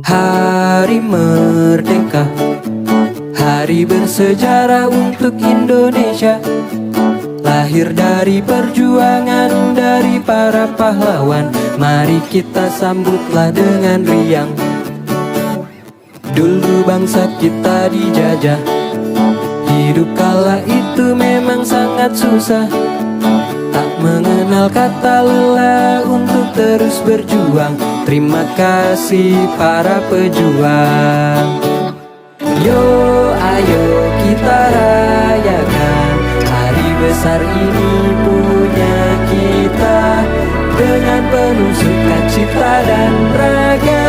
Hari Merdeka, hari bersejarah untuk Indonesia. Lahir dari perjuangan dari para pahlawan. Mari kita sambutlah dengan riang. Dulu bangsa kita dijajah, hidup kala itu memang sangat susah. Tak mengenal kata lelah untuk terus berjuang. Terima kasih para pejuang. Yo, ayo kita rayakan hari besar ini punya kita. Dengan penuh sukacita dan raga,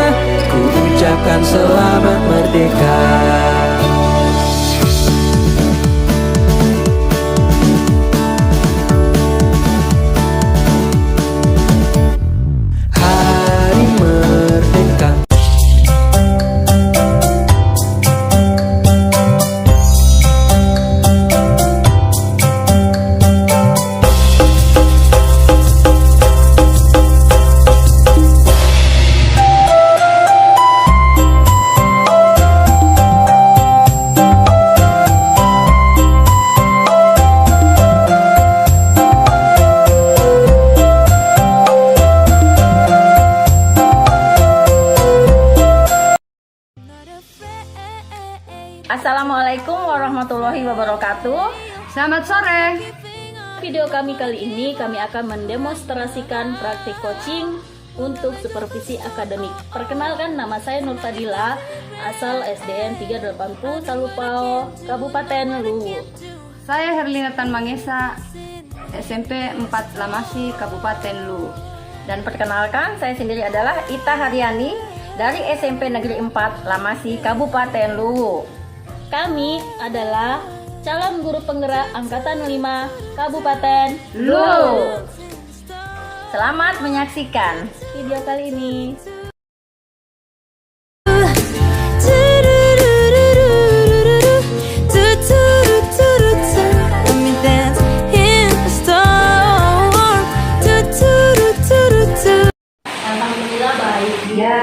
ku ucapkan selamat merdeka. Hari Merdeka. Assalamualaikum warahmatullahi wabarakatuh. Selamat sore. Video kami kali ini kami akan mendemonstrasikan praktik coaching untuk supervisi akademik. Perkenalkan, nama saya Nur Fadila, asal SDN 380 Salupao, Kabupaten Luwu. Saya Herlina Tan Mangesa, SMP 4 Lamasi, Kabupaten Luwu. Dan perkenalkan, saya sendiri adalah Ita Haryani dari SMP Negeri 4 Lamasi, Kabupaten Luwu. Kami adalah calon guru penggerak Angkatan 5 Kabupaten Luwu. Selamat menyaksikan video kali ini. Alhamdulillah baik. Ya,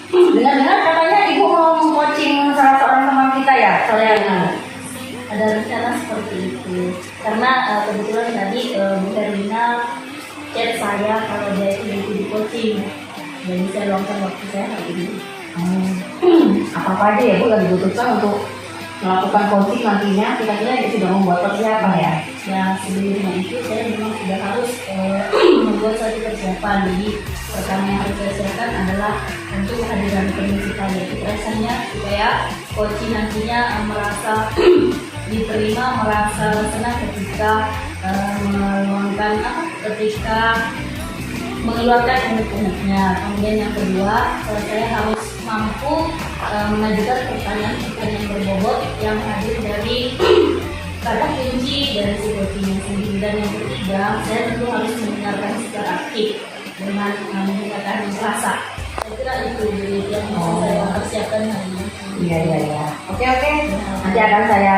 Dengar-dengar katanya ibu mau coaching salah seorang teman kita ya, soalnya ada rencana seperti itu. Karena kebetulan tadi Bu Herlina chat saya kalau dia itu butuh di coaching, jadi saya luangkan waktu saya hari ini. apa aja ya Bu yang dibutuhkan untuk melakukan coaching nantinya? Kira-kira dia sudah membuat persiapan ya? Ya, sebelumnya itu saya memang sudah harus membuat satu persiapan. Jadi pertama yang harus saya siapkan adalah tentu kehadiran prinsipal, yaitu rasanya supaya coaching nantinya merasa diterima, merasa senang ketika meluangkan ketika mengeluarkan unek-uneknya. Kemudian yang kedua, saya harus mampu mengajukan pertanyaan berbobot yang hadir dari kata kunci dari si coachingnya sendiri. Dan yang ketiga, saya tentu harus mendengarkan secara aktif dengan menggunakan rasa. Saya kira itu yang saya persiapkan hari ini. Iya. Oke. Nanti akan saya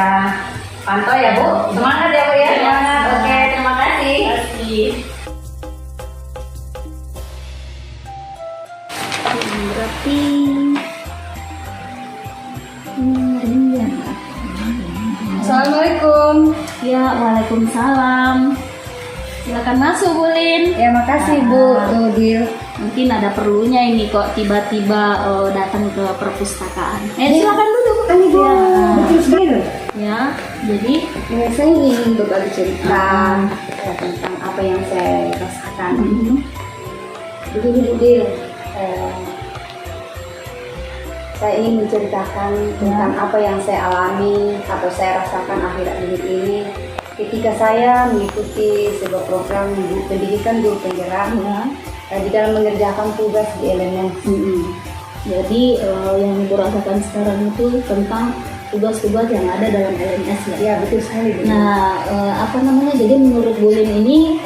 pantau ya Bu. Semangat ya Bu ya. Semangat. Oke, terima kasih. Terima kasih. Berarti Assalamualaikum. ya, waalaikumsalam. Silakan masuk, Bu Lin. Ya, makasih Bu Nudil. Mungkin ada perlunya ini kok tiba-tiba datang ke perpustakaan. Silakan duduk. Ini Bu, Ya. betul sekali. Ya, jadi Saya ingin berbagi cerita tentang apa yang saya rasakan. Begini Bu Dil, saya ingin menceritakan tentang apa yang saya alami atau saya rasakan akhir-akhir ini ketika saya mengikuti sebuah program pendidikan guru penggerak di dalam mengerjakan tugas di elemen. Jadi yang Ibu rasakan sekarang itu tentang tugas-tugas yang ada dalam LMS ya. Ya, betul sekali Bu. Nah, jadi menurut Bu Lin ini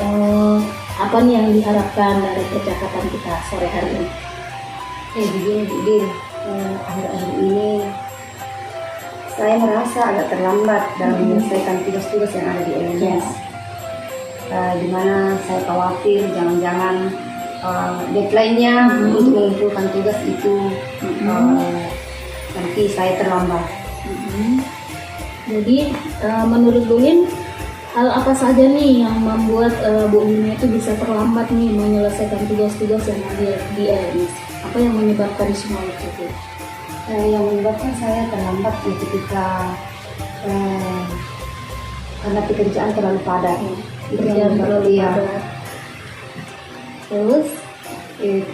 apa nih yang diharapkan dari percakapan kita sore hari ini? Begini Bu Dil, akhir-akhir ini saya merasa agak terlambat dalam menyelesaikan tugas-tugas yang ada di LMS. Di mana saya khawatir jangan-jangan deadline-nya untuk mengumpulkan tugas itu nanti saya terlambat. Jadi menurut Bu Lin, hal apa saja nih yang membuat Bu Lin itu bisa terlambat nih menyelesaikan tugas-tugas yang ada di LMS? Apa yang menyebabkan semua itu, Bu? Yang menyebabkan saya terlambat ketika karena pekerjaan terlalu padat. Pekerjaan terlalu padat. Terus?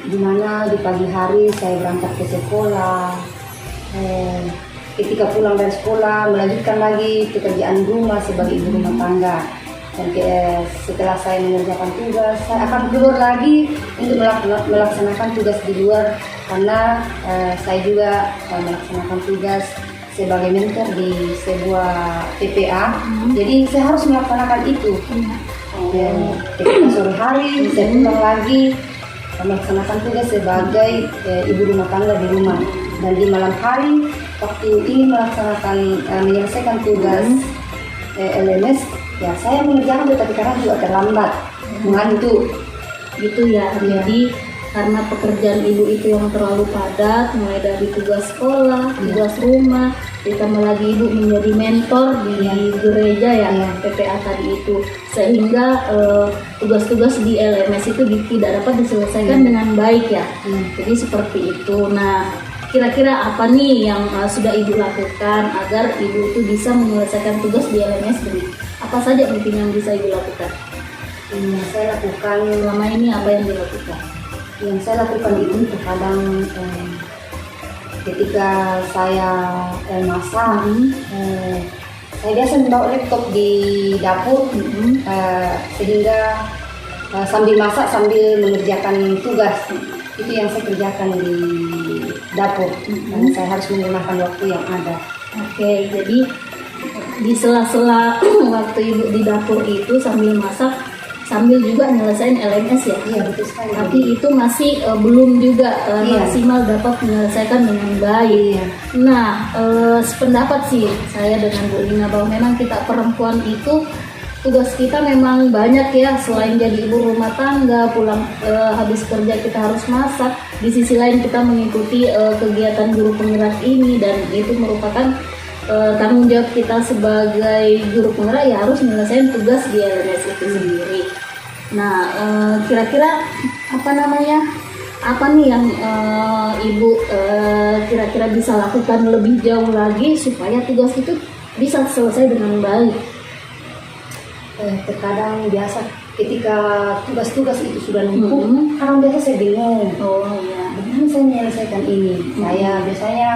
Dimana di pagi hari saya berangkat ke sekolah, ketika pulang dari sekolah melanjutkan lagi pekerjaan rumah sebagai ibu rumah tangga. Dan setelah saya mengerjakan tugas, saya akan keluar lagi untuk melaksanakan tugas di luar, karena saya juga melaksanakan tugas sebagai mentor di sebuah TPA. Jadi saya harus melaksanakan itu. Ketika sore hari saya pulang lagi melaksanakan tugas sebagai ibu rumah tangga di rumah, dan di malam hari waktu ini menyelesaikan tugas LMS, ya saya mengerjakan tetapi kadang juga terlambat, mengantuk gitu ya. Jadi karena pekerjaan ibu itu yang terlalu padat, mulai dari tugas sekolah, tugas rumah, ditambah lagi ibu menjadi mentor di gereja ya, PPA tadi itu, sehingga tugas-tugas di LMS itu tidak dapat diselesaikan dengan baik ya. Jadi seperti itu. Nah, kira-kira apa nih yang sudah ibu lakukan agar ibu itu bisa menyelesaikan tugas di LMS ini? Apa saja mungkin yang bisa ibu lakukan? Yang saya lakukan Selama ini apa yang dilakukan? Yang saya lakukan itu terkadang ketika saya masak, saya biasa membawa laptop di dapur, sehingga sambil masak sambil mengerjakan tugas. Itu yang saya kerjakan di dapur, karena saya harus menggunakan waktu yang ada. Oke, jadi di sela-sela waktu ibu di dapur itu sambil masak, sambil juga nyelesain LMS ya? Iya, betul sekali. Tapi itu masih belum juga maksimal dapat menyelesaikan dengan baik. Nah, sependapat sih saya dengan Bu Lina bahwa memang kita perempuan itu tugas kita memang banyak ya. Selain jadi ibu rumah tangga, pulang habis kerja kita harus masak. Di sisi lain kita mengikuti kegiatan guru penggerak ini, dan itu merupakan tanggung jawab kita sebagai guru penggerak ya, harus menyelesaikan tugas di LMS itu sendiri. Nah, kira-kira apa nih yang ibu kira-kira bisa lakukan lebih jauh lagi supaya tugas itu bisa selesai dengan baik? Terkadang biasa ketika tugas-tugas itu sudah numpuk, kadang biasa saya bingung. Bagaimana saya menyelesaikan ini? Saya biasanya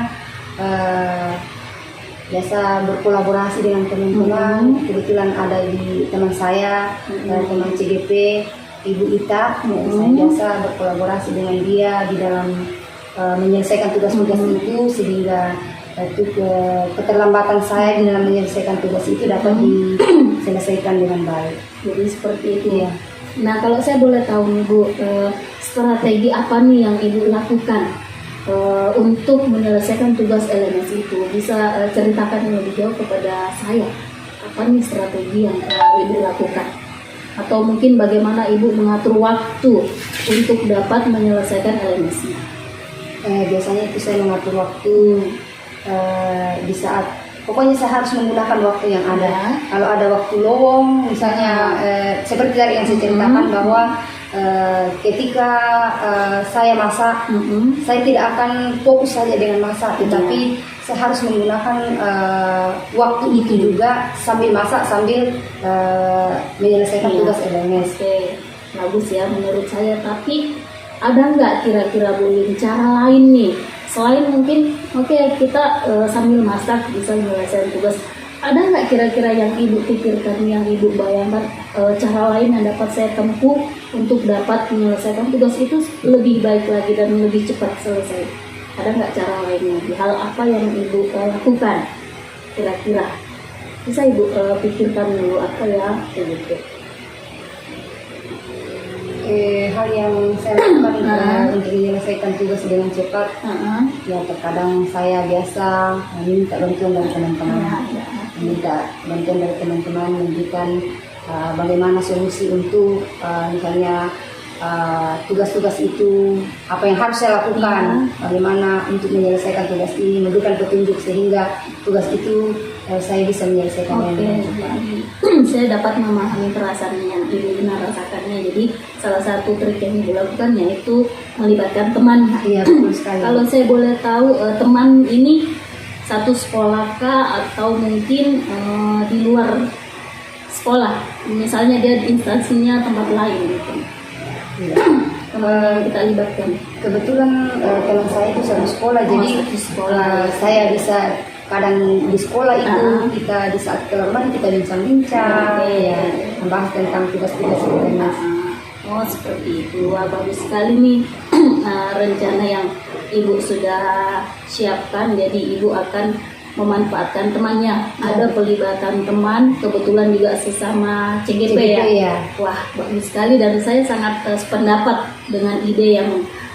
biasa berkolaborasi dengan teman-teman. Kebetulan ada di teman saya, teman CGP, Ibu Ita. Saya biasa berkolaborasi dengan dia di dalam menyelesaikan tugas-tugas itu, sehingga keterlambatan saya di dalam menyelesaikan tugas itu dapat diselesaikan dengan baik. Jadi seperti itu ya. Nah, kalau saya boleh tahu nih Bu, strategi apa nih yang ibu lakukan untuk menyelesaikan tugas LMS itu? Bisa ceritakan lebih jauh kepada saya. Apa nih strategi yang ibu lakukan? Atau mungkin bagaimana ibu mengatur waktu untuk dapat menyelesaikan LMS-nya? Biasanya itu saya mengatur waktu di saat, pokoknya saya harus menggunakan waktu yang ada. Kalau ada waktu lowong, misalnya seperti tadi yang saya ceritakan bahwa ketika saya masak, saya tidak akan fokus saja dengan masak, tetapi saya harus menggunakan waktu itu juga sambil masak, sambil menyelesaikan tugas LMS. Oke, bagus ya menurut saya. Tapi ada nggak kira-kira Bu Lin cara lain nih, selain mungkin kita sambil masak bisa menyelesaikan tugas, ada nggak kira-kira yang ibu pikirkan, yang ibu bayangkan cara lain yang dapat saya tempuh untuk dapat menyelesaikan tugas itu lebih baik lagi dan lebih cepat selesai? Ada nggak cara lainnya? Hal apa yang ibu lakukan kira-kira? Bisa ibu pikirkan dulu apa ya gitu. Hal yang saya lakukan untuk menyelesaikan tugas dengan cepat, ya terkadang saya biasa minta bantuan dari teman-teman, memberikan bagaimana solusi untuk misalnya tugas-tugas itu, apa yang harus saya lakukan, bagaimana untuk menyelesaikan tugas ini, memberikan petunjuk sehingga tugas itu saya bisa menyelesaikan dengan cepat. Saya dapat memahami perasaan yang Ibu Lina rasakannya. Jadi salah satu trik yang Ibu lakukan yaitu melibatkan teman. Iya, betul sekali. Kalau saya boleh tahu, teman ini satu sekolah kah atau mungkin di luar sekolah? Misalnya dia instansinya tempat lain gitu. Iya. Teman yang kita libatkan. Kebetulan teman saya itu satu sekolah, jadi satu sekolah. saya bisa kadang di sekolah itu kita di saat keluar kita bincang-bincang, ya, membahas tentang tugas-tugas UMS. Oh seperti itu, wah bagus sekali nih rencana yang Ibu sudah siapkan. Jadi Ibu akan memanfaatkan temannya, ada pelibatan teman, kebetulan juga sesama CGP ya. Ya. Wah bagus sekali dan saya sangat sependapat dengan ide yang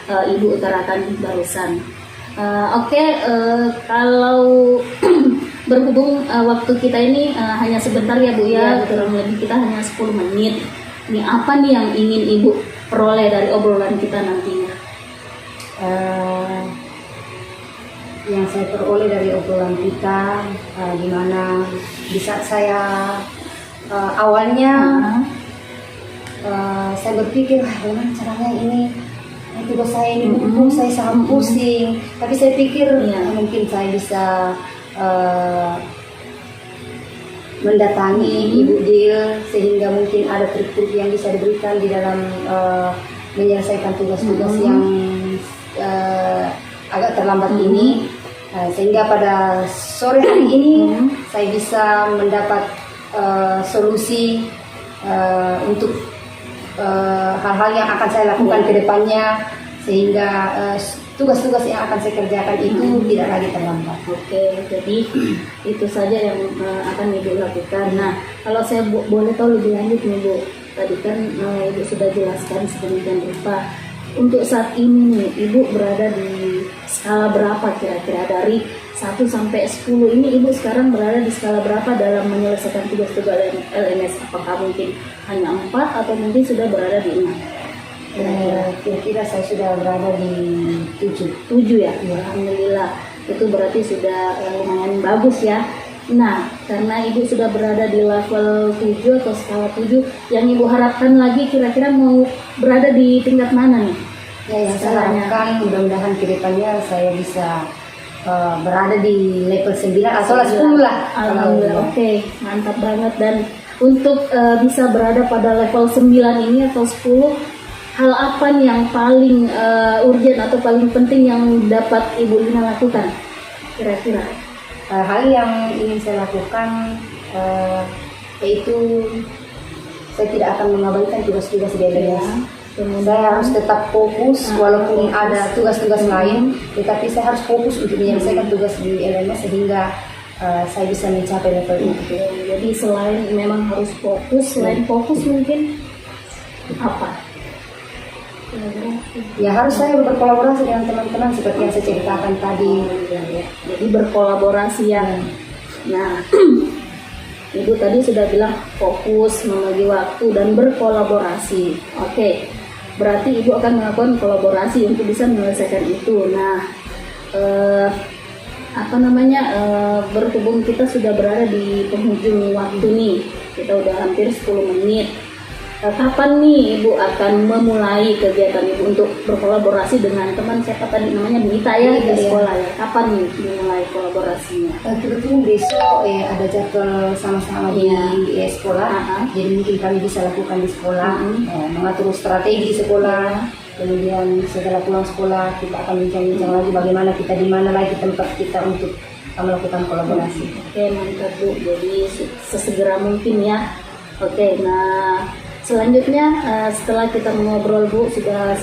Ibu utarakan barusan. Kalau berhubung waktu kita ini hanya sebentar ya Bu ya, kurang lebih kita hanya 10 menit. Ini apa nih yang ingin Ibu peroleh dari obrolan kita nantinya? Yang saya peroleh dari obrolan kita, gimana di saat saya awalnya saya berpikir bagaimana caranya ini tugas saya ini numpuk, saya sangat pusing, tapi saya pikir mungkin saya bisa mendatangi Ibu Dil sehingga mungkin ada trik-trik yang bisa diberikan di dalam menyelesaikan tugas-tugas yang agak terlambat ini, sehingga pada sore hari ini saya bisa mendapat solusi untuk hal-hal yang akan saya lakukan ke depannya, sehingga tugas-tugas yang akan saya kerjakan itu tidak lagi terlambat. Oke, jadi itu saja yang akan Ibu lakukan. Nah, kalau saya boleh tahu lebih lanjut nih Bu, tadi kan Ibu sudah jelaskan sedemikian rupa. Untuk saat ini nih, Ibu berada di skala berapa kira-kira dari 1 sampai 10 ini? Ibu sekarang berada di skala berapa dalam menyelesaikan tugas-tugas LMS? Apakah mungkin hanya 4 atau mungkin sudah berada di 6? Kira-kira saya sudah berada di 7 ya? Alhamdulillah, itu berarti sudah lumayan bagus ya. Nah, karena Ibu sudah berada di level 7 atau skala 7, yang Ibu harapkan lagi kira-kira mau berada di tingkat mana nih? Ya, yang saya harapkan mudah-mudahan ke depannya saya bisa berada di level 9 atau 10 lah. Alhamdulillah, oke, mantap banget. Dan untuk bisa berada pada level 9 ini atau 10, hal apa nih yang paling urgent atau paling penting yang dapat Ibu Lina lakukan kira-kira? Hal yang ingin saya lakukan yaitu saya tidak akan mengabaikan tugas-tugas di LMS. Saya harus tetap fokus walaupun ada tugas-tugas lain, tetapi saya harus fokus untuk menyelesaikan tugas di LMS sehingga saya bisa mencapai level itu. Jadi selain memang harus fokus, selain fokus mungkin apa? Ya harus saya berkolaborasi dengan teman-teman seperti yang saya ceritakan tadi. Jadi berkolaborasi ya. Nah, Ibu tadi sudah bilang fokus, membagi waktu dan berkolaborasi. Oke, berarti Ibu akan melakukan kolaborasi untuk bisa menyelesaikan itu. Nah, berhubung kita sudah berada di penghujung waktu nih, kita udah hampir 10 menit. Kapan nih Ibu akan memulai kegiatan Ibu untuk berkolaborasi dengan teman siapa tadi namanya Bunita ya di sekolah ya? Kapan nih dimulai kolaborasinya? Kebetulan besok ada jadwal sama-sama di sekolah, jadi mungkin kami bisa lakukan di sekolah, mengatur strategi sekolah. Kemudian setelah pulang sekolah kita akan bincang-bincang lagi bagaimana kita di mana lagi tempat kita untuk melakukan kolaborasi. Oke, mantap Bu. Jadi sesegera mungkin ya. Oke, nah selanjutnya setelah kita mengobrol Bu sudah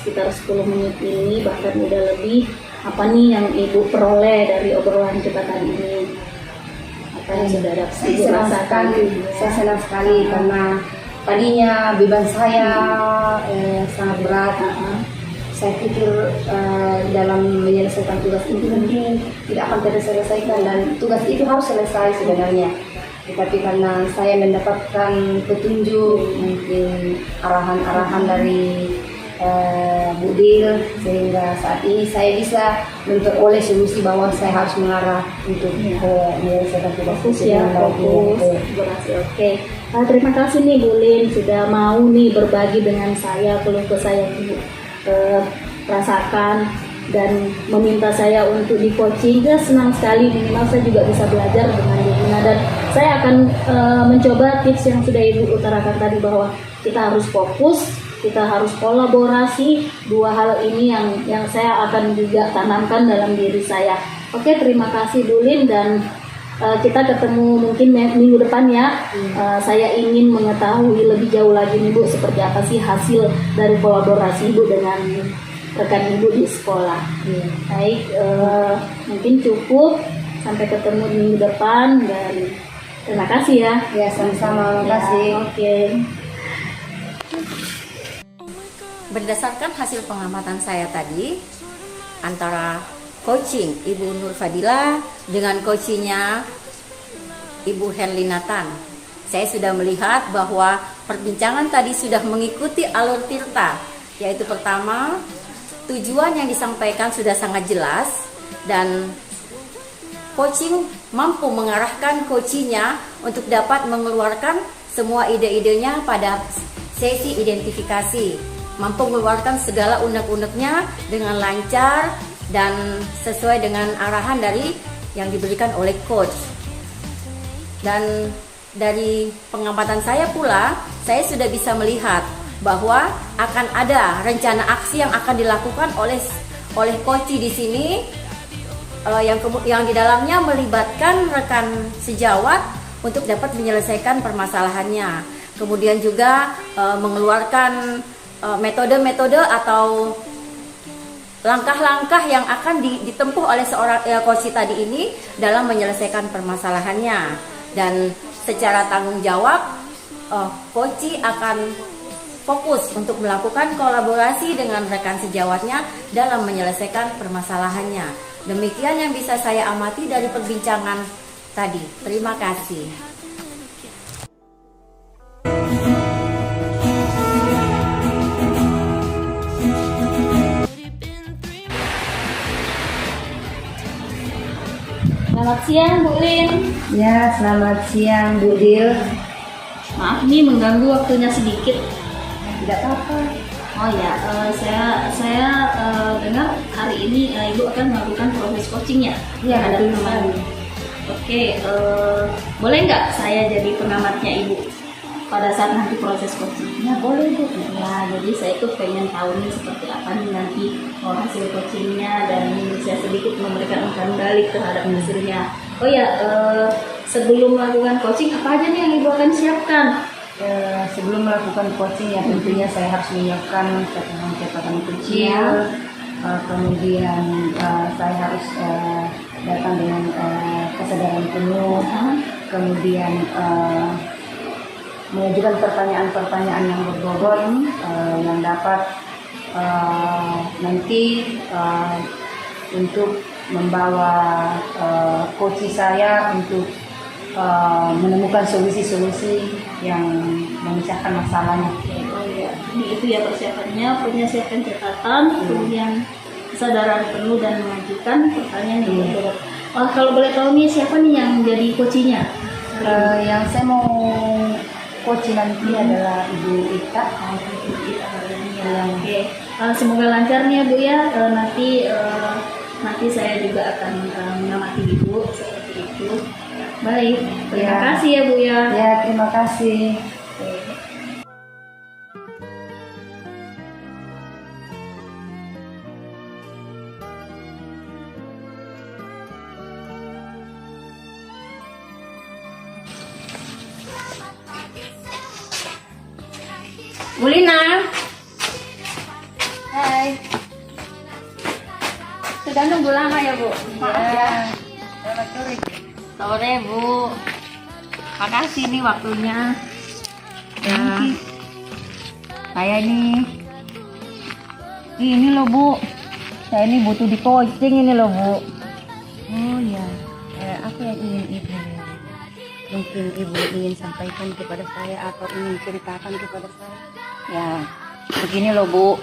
sekitar 10 menit ini, bahkan udah lebih, apa nih yang Ibu peroleh dari obrolan kita kali ini? Apa yang sudah dapat Ibu rasakan? Saya senang sekali karena tadinya beban saya sangat berat. Saya pikir dalam menyelesaikan tugas itu mungkin tidak akan terselesaikan dan tugas itu harus selesai sebenarnya. Tetapi karena saya mendapatkan petunjuk, mungkin arahan-arahan dari Bu Dil, sehingga saat ini saya bisa memperoleh solusi bahwa saya harus mengarah untuk menyelesaikan tugas Fokus ya, fokus berhasil. Oke. Terima kasih nih Bu Lin sudah mau nih berbagi dengan saya keluh kesah yang Ibu rasakan dan meminta saya untuk di coaching. Saya senang sekali, minimal saya juga bisa belajar dengan Bu Lina, dan saya akan mencoba tips yang sudah Ibu utarakan tadi bahwa kita harus fokus, kita harus kolaborasi. Dua hal ini yang saya akan juga tanamkan dalam diri saya. Oke, terima kasih Bu Lin, dan kita ketemu mungkin minggu depan ya. Saya ingin mengetahui lebih jauh lagi nih Bu, seperti apa sih hasil dari kolaborasi Ibu dengan rekan Ibu di sekolah. Baik, mungkin cukup. Sampai ketemu minggu depan, dan terima kasih ya. Ya, sama-sama, terima kasih. Oke. Berdasarkan hasil pengamatan saya tadi, antara coaching Ibu Nur Fadila dengan coachingnya Ibu Herlinatan, saya sudah melihat bahwa perbincangan tadi sudah mengikuti alur Tirta, yaitu pertama, tujuan yang disampaikan sudah sangat jelas, dan coaching mampu mengarahkan coachingnya untuk dapat mengeluarkan semua ide-idenya pada sesi identifikasi, mampu mengeluarkan segala unek-uneknya dengan lancar dan sesuai dengan arahan dari yang diberikan oleh coach. Dan dari pengamatan saya pula, saya sudah bisa melihat bahwa akan ada rencana aksi yang akan dilakukan oleh coach di sini, yang di dalamnya melibatkan rekan sejawat untuk dapat menyelesaikan permasalahannya. Kemudian juga mengeluarkan metode-metode atau langkah-langkah yang akan ditempuh oleh seorang coach tadi ini dalam menyelesaikan permasalahannya. Dan secara tanggung jawab, coach akan fokus untuk melakukan kolaborasi dengan rekan sejawatnya dalam menyelesaikan permasalahannya. Demikian yang bisa saya amati dari perbincangan tadi. Terima kasih. Selamat siang Bu Lin. Ya, selamat siang Bu Dil. Maaf nih mengganggu waktunya sedikit. Tidak apa-apa. Oh ya, saya dengar hari ini Ibu akan melakukan proses coachingnya. Iya, terhadap betul teman. sekali. Oke, boleh nggak saya jadi pengamatnya Ibu pada saat nanti proses coaching? Ya, boleh Bu. Ya, jadi saya tuh pengen tahu nih seperti apa nih nanti hasil coachingnya, dan saya sedikit memberikan umpan balik terhadap hasilnya. Oh ya, sebelum melakukan coaching apa aja nih yang Ibu akan siapkan? Sebelum melakukan coaching ya tentunya saya harus menyiapkan catatan kecil, kemudian saya harus datang dengan kesadaran penuh, kemudian mengajukan pertanyaan-pertanyaan yang berbobot yang dapat nanti untuk membawa coach saya untuk menemukan solusi-solusi yang memecahkan masalahnya. Oh ya, ini itu ya persiapannya, menyiapkan catatan, kemudian kesadaran penuh dan mengajukan pertanyaan yang berbobot. Kalau boleh tahu nih siapa nih yang jadi coachnya? Yang saya mau coach nanti adalah Ibu Ika. Oke, semoga lancar nih ya Bu ya. Nanti saya juga akan mengamati Ibu seperti itu. Baik, terima kasih ya Bu ya. Ya, terima kasih. Bu Lina. Hai. Sudah nunggu lama ya Bu? Maaf ya. Selamat sore. Sore Bu. Makasih nih waktunya. Ya. Saya ini loh Bu. Saya ini butuh di coaching ini loh Bu. Oh ya, apa yang ingin Ibu? mungkin Ibu ingin sampaikan kepada saya atau ingin ceritakan kepada saya? Ya, begini loh Bu.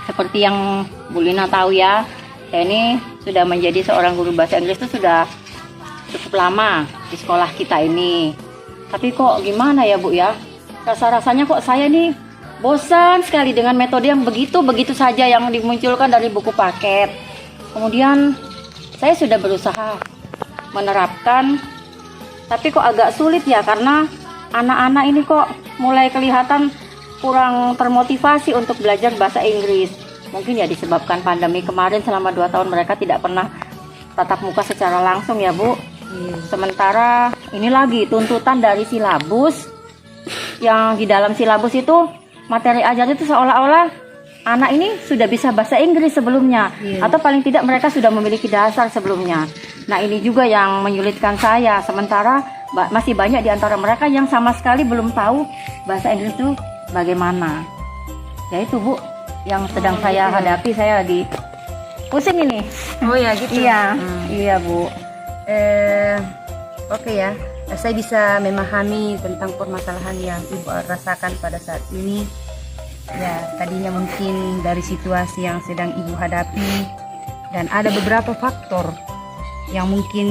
Seperti yang Bu Lina tahu ya, saya ini sudah menjadi seorang guru bahasa Inggris itu sudah cukup lama di sekolah kita ini. Tapi kok gimana ya Bu ya? Rasa-rasanya kok saya nih bosan sekali dengan metode yang begitu-begitu saja yang dimunculkan dari buku paket. Kemudian saya sudah berusaha menerapkan, tapi kok agak sulit ya karena anak-anak ini kok mulai kelihatan kurang termotivasi untuk belajar bahasa Inggris. Mungkin ya disebabkan pandemi kemarin selama 2 tahun mereka tidak pernah tatap muka secara langsung ya Bu. Sementara ini lagi tuntutan dari silabus, yang di dalam silabus itu materi ajar itu seolah-olah anak ini sudah bisa bahasa Inggris sebelumnya, atau paling tidak mereka sudah memiliki dasar sebelumnya. Nah ini juga yang menyulitkan saya, sementara masih banyak di antara mereka yang sama sekali belum tahu bahasa Inggris itu bagaimana. Ya itu Bu yang sedang saya hadapi, saya lagi pusing ini. Oh ya gitu. Iya, iya Bu. Oke ya, saya bisa memahami tentang permasalahan yang Ibu rasakan pada saat ini. Ya, tadinya mungkin dari situasi yang sedang Ibu hadapi, dan ada beberapa faktor yang mungkin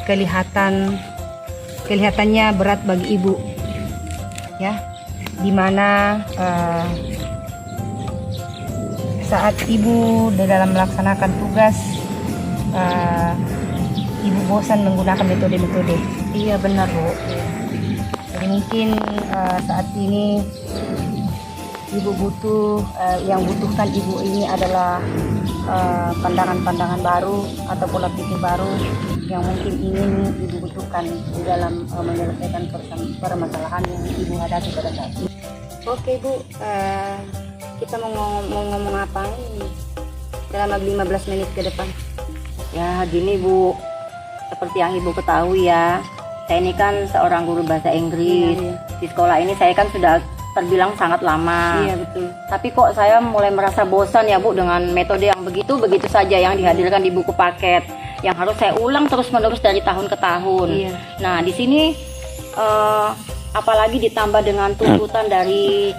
kelihatannya berat bagi Ibu, ya, dimana saat Ibu di dalam melaksanakan tugas, Ibu bosan menggunakan metode-metode. Iya benar Bu. Jadi mungkin saat ini Ibu butuh, yang butuhkan Ibu ini adalah pandangan-pandangan baru atau pola pikir baru yang mungkin ingin Ibu butuhkan di dalam menyelesaikan permasalahan yang Ibu hadapi pada saat ini. Oke Bu, kita mau ngomong apa ini dalam 15 menit ke depan? Ya gini Bu, seperti yang Ibu ketahui ya, saya ini kan seorang guru bahasa Inggris. Iya. Di sekolah ini saya kan sudah terbilang sangat lama. Iya betul. Tapi kok saya mulai merasa bosan ya Bu dengan metode yang begitu-begitu saja yang dihadirkan di buku paket, yang harus saya ulang terus-menerus dari tahun ke tahun. Iya. Nah di sini apalagi ditambah dengan tuntutan dari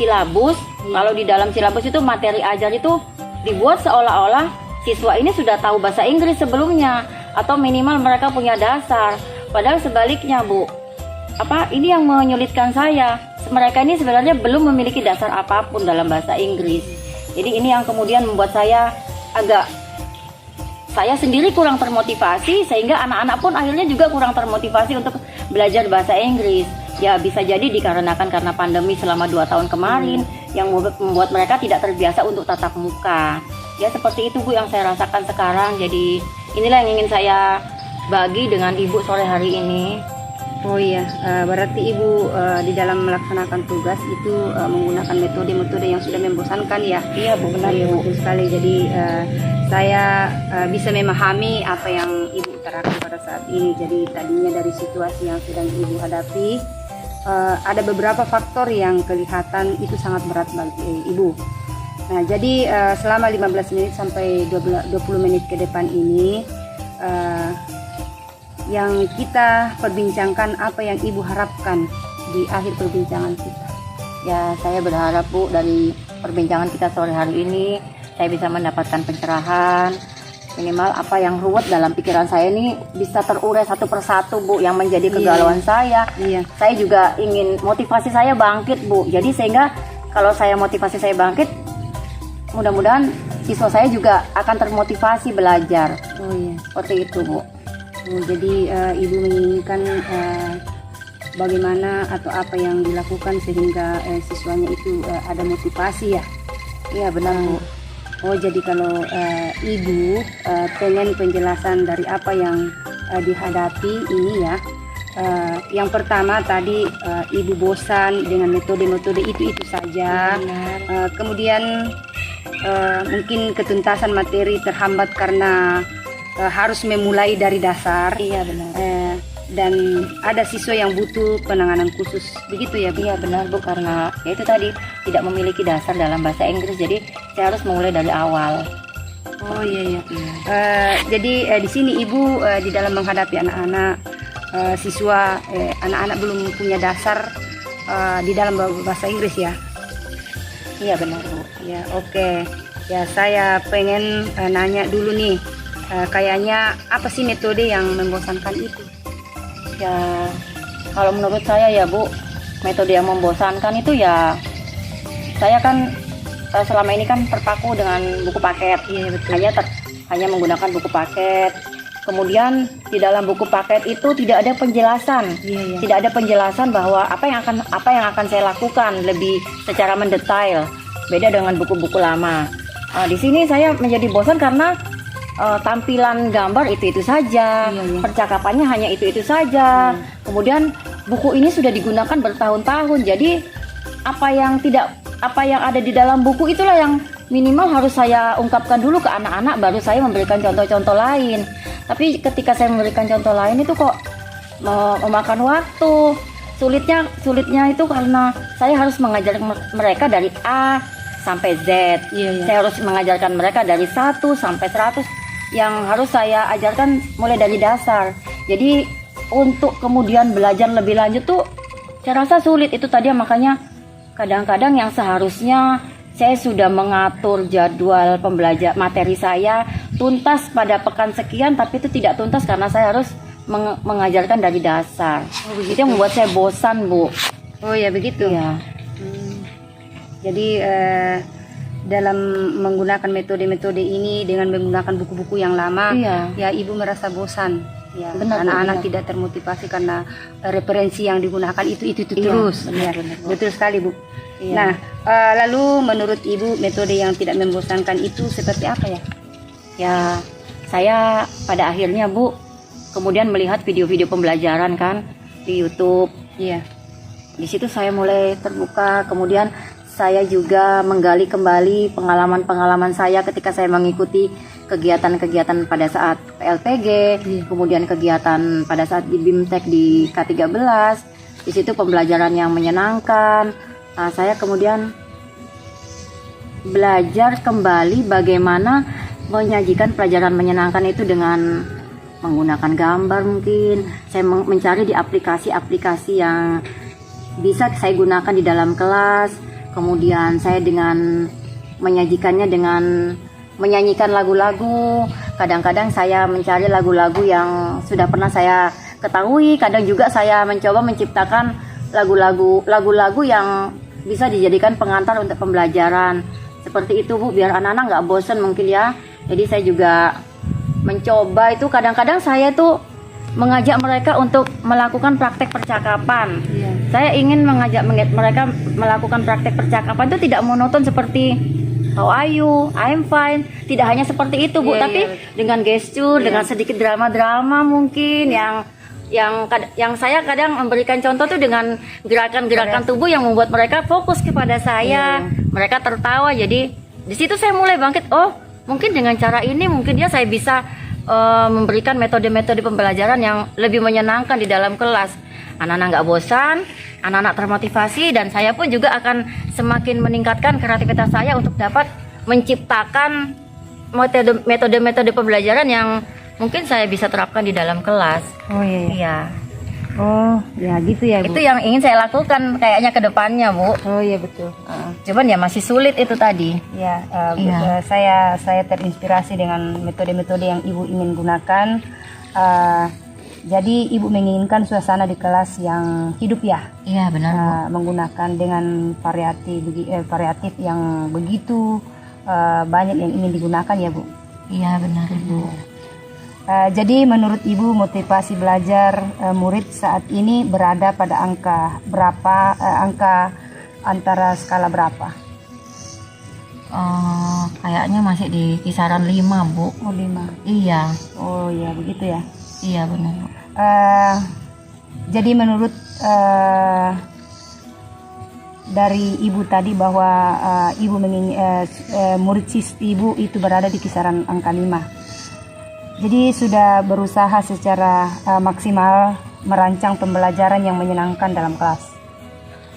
silabus. Kalau di dalam silabus itu materi ajar itu dibuat seolah-olah siswa ini sudah tahu bahasa Inggris sebelumnya, atau minimal mereka punya dasar. Padahal sebaliknya Bu, ini yang menyulitkan saya. Mereka ini sebenarnya belum memiliki dasar apapun dalam bahasa Inggris. Jadi ini yang kemudian membuat saya sendiri kurang termotivasi, sehingga anak-anak pun akhirnya juga kurang termotivasi untuk belajar bahasa Inggris. Ya bisa jadi dikarenakan karena pandemi selama 2 tahun kemarin yang membuat mereka tidak terbiasa untuk tatap muka. Ya seperti itu Bu yang saya rasakan sekarang. Jadi inilah yang ingin saya bagi dengan Ibu sore hari ini. Oh iya, berarti Ibu di dalam melaksanakan tugas itu menggunakan metode-metode yang sudah membosankan ya? Iya Bu, benar Iya, Bu. betul sekali. Jadi saya bisa memahami apa yang Ibu utarakan pada saat ini. Jadi tadinya dari situasi yang sedang Ibu hadapi, ada beberapa faktor yang kelihatan itu sangat berat bagi Ibu. Nah, jadi selama 15 menit sampai 20 menit ke depan ini, yang kita perbincangkan apa yang Ibu harapkan di akhir perbincangan kita. Ya saya berharap Bu dari perbincangan kita sore hari ini saya bisa mendapatkan pencerahan. Minimal apa yang ruwet dalam pikiran saya ini bisa terurai satu persatu Bu, yang menjadi kegalauan saya. Iya. Saya juga ingin motivasi saya bangkit Bu. Jadi sehingga kalau saya motivasi saya bangkit, mudah-mudahan siswa saya juga akan termotivasi belajar. Oh iya. Seperti itu Bu. Jadi Ibu menginginkan bagaimana atau apa yang dilakukan sehingga siswanya itu ada motivasi ya? Iya benar Bu. Oh jadi kalau Ibu pengen penjelasan dari apa yang dihadapi ini ya, yang pertama tadi Ibu bosan dengan metode-metode itu saja. Kemudian mungkin ketuntasan materi terhambat karena harus memulai dari dasar. Iya benar. Dan ada siswa yang butuh penanganan khusus, begitu ya Bu? Iya benar Bu, karena ya itu tadi tidak memiliki dasar dalam bahasa Inggris, jadi saya harus memulai dari awal. Oh iya iya. Jadi di sini Ibu di dalam menghadapi anak-anak siswa anak-anak belum punya dasar di dalam bahasa Inggris ya. Iya benar Bu. Ya oke. Ya saya pengen nanya dulu nih. Kayaknya apa sih metode yang membosankan itu? Ya kalau menurut saya ya Bu, metode yang membosankan itu ya saya kan selama ini kan terpaku dengan buku paket. Iya betul. Hanya menggunakan buku paket. Kemudian di dalam buku paket itu tidak ada penjelasan. Iya iya. Tidak ada penjelasan bahwa apa yang akan saya lakukan lebih secara mendetail. Beda dengan buku-buku lama. Di sini saya menjadi bosan karena tampilan gambar itu saja, Iya, iya. percakapannya hanya itu saja. Kemudian buku ini sudah digunakan bertahun-tahun. Jadi apa yang ada di dalam buku itulah yang minimal harus saya ungkapkan dulu ke anak-anak, baru saya memberikan contoh-contoh lain. Tapi ketika saya memberikan contoh lain itu kok memakan waktu. Sulitnya itu karena saya harus mengajar mereka dari A sampai Z. Iya, iya. Saya harus mengajarkan mereka dari 1 sampai 100 yang harus saya ajarkan mulai dari dasar. Jadi untuk kemudian belajar lebih lanjut tuh saya rasa sulit. Itu tadi makanya kadang-kadang yang seharusnya saya sudah mengatur jadwal pembelajar materi saya tuntas pada pekan sekian, tapi itu tidak tuntas karena saya harus mengajarkan dari dasar. Itu yang membuat saya bosan, Bu. Oh ya begitu. Ya. Jadi dalam menggunakan metode-metode ini dengan menggunakan buku-buku yang lama, Iya. ya Ibu merasa bosan. Ya, Benar, Bu, anak-anak benar. tidak termotivasi karena referensi yang digunakan itu Iya, terus. benar, Ya, benar, Bu. betul sekali Bu. Iya. Nah, lalu menurut Ibu metode yang tidak membosankan itu seperti apa ya? Ya, saya pada akhirnya, Bu, kemudian melihat video-video pembelajaran kan di YouTube. Iya. Di situ saya mulai terbuka, kemudian saya juga menggali kembali pengalaman-pengalaman saya ketika saya mengikuti kegiatan-kegiatan pada saat PLPG, kemudian kegiatan pada saat di BIMTEK di K13. Di situ pembelajaran yang menyenangkan. Nah, saya kemudian belajar kembali bagaimana menyajikan pelajaran menyenangkan itu dengan menggunakan gambar mungkin. Saya mencari di aplikasi-aplikasi yang bisa saya gunakan di dalam kelas. Kemudian saya dengan menyajikannya dengan menyanyikan lagu-lagu. Kadang-kadang saya mencari lagu-lagu yang sudah pernah saya ketahui. Kadang juga saya mencoba menciptakan lagu-lagu yang bisa dijadikan pengantar untuk pembelajaran. Seperti itu Bu, biar anak-anak nggak bosan mungkin ya. Jadi saya juga mencoba itu kadang-kadang saya tuh mengajak mereka untuk melakukan praktek percakapan. Iya. Saya ingin mengajak mereka melakukan praktek percakapan itu tidak monoton seperti how are you, I'm fine. Tidak hanya seperti itu Bu, Iya, tapi iya. dengan gestur, dengan sedikit drama-drama mungkin yang saya kadang memberikan contoh tuh dengan gerakan-gerakan tubuh yang membuat mereka fokus kepada saya. Mereka tertawa. Jadi di situ saya mulai bangkit. Oh, mungkin dengan cara ini mungkin ya saya bisa memberikan metode-metode pembelajaran yang lebih menyenangkan di dalam kelas. Anak-anak nggak bosan, anak-anak termotivasi, dan saya pun juga akan semakin meningkatkan kreativitas saya untuk dapat menciptakan metode-metode pembelajaran yang mungkin saya bisa terapkan di dalam kelas. Oh iya. Iya, Oh ya gitu ya Bu. itu yang ingin saya lakukan kayaknya ke depannya, Bu. Oh iya betul. Cuman ya masih sulit itu tadi. Ya, Iya. saya terinspirasi dengan metode-metode yang Ibu ingin gunakan. Jadi Ibu menginginkan suasana di kelas yang hidup ya, Iya, benar, Bu. menggunakan dengan variatif yang begitu banyak yang ingin digunakan ya Bu. Iya, benar, Bu. Jadi menurut Ibu motivasi belajar murid saat ini berada pada angka berapa? Angka antara skala berapa? Kayaknya masih di kisaran 5, Bu. Oh 5. Iya, Oh ya begitu ya. iya benar, Bu. Jadi menurut dari Ibu tadi bahwa Ibu murid Ibu itu berada di kisaran angka 5. Jadi sudah berusaha secara maksimal merancang pembelajaran yang menyenangkan dalam kelas.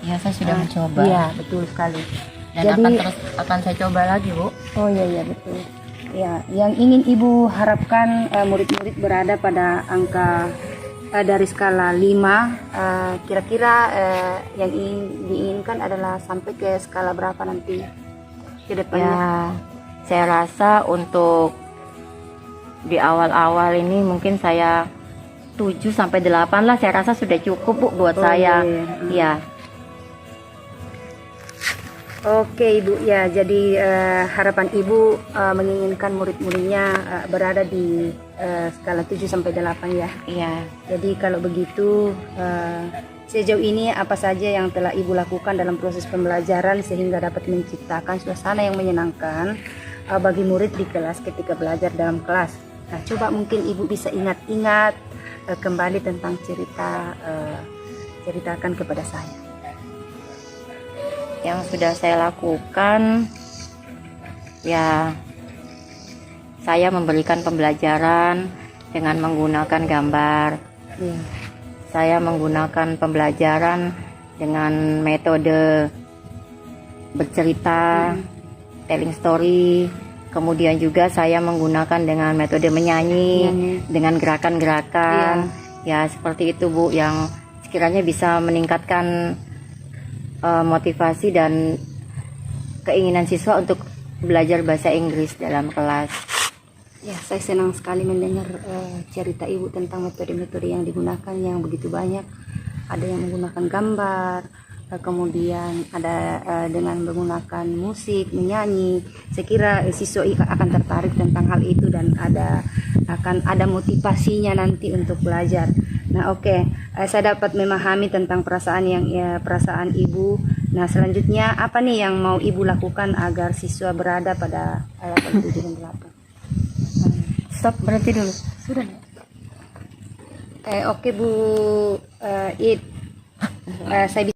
Iya, saya sudah mencoba. Iya betul sekali. Dan Jadi- akan saya coba lagi, Bu. Oh iya betul. Ya, yang ingin Ibu harapkan murid-murid berada pada angka dari skala 5, kira-kira yang diinginkan adalah sampai ke skala berapa nanti ke depannya? Ya, saya rasa untuk di awal-awal ini mungkin saya 7 sampai 8 lah, saya rasa sudah cukup Bu buat saya. Iya. Oke Ibu, ya jadi harapan Ibu menginginkan murid-muridnya berada di skala 7 sampai 8 ya. Iya. Jadi kalau begitu sejauh ini apa saja yang telah Ibu lakukan dalam proses pembelajaran sehingga dapat menciptakan suasana yang menyenangkan bagi murid di kelas ketika belajar dalam kelas. Nah, coba mungkin Ibu bisa ingat-ingat kembali tentang ceritakan kepada saya. Yang sudah saya lakukan, ya saya memberikan pembelajaran dengan menggunakan gambar. Iya. Saya menggunakan pembelajaran dengan metode bercerita, telling story. Kemudian juga saya menggunakan dengan metode menyanyi, dengan gerakan-gerakan. Ya seperti itu Bu, yang sekiranya bisa meningkatkan motivasi dan keinginan siswa untuk belajar bahasa Inggris dalam kelas. Ya, saya senang sekali mendengar cerita Ibu tentang metode-metode yang digunakan yang begitu banyak. Ada yang menggunakan gambar, kemudian ada dengan menggunakan musik, menyanyi. Saya kira siswa akan tertarik tentang hal itu dan akan ada motivasinya nanti untuk belajar. Nah, oke. Saya dapat memahami tentang perasaan Ibu. Nah, selanjutnya apa nih yang mau Ibu lakukan agar siswa berada pada level 7 dan 8? Stop, berhenti dulu. Sudah. Oke Bu saya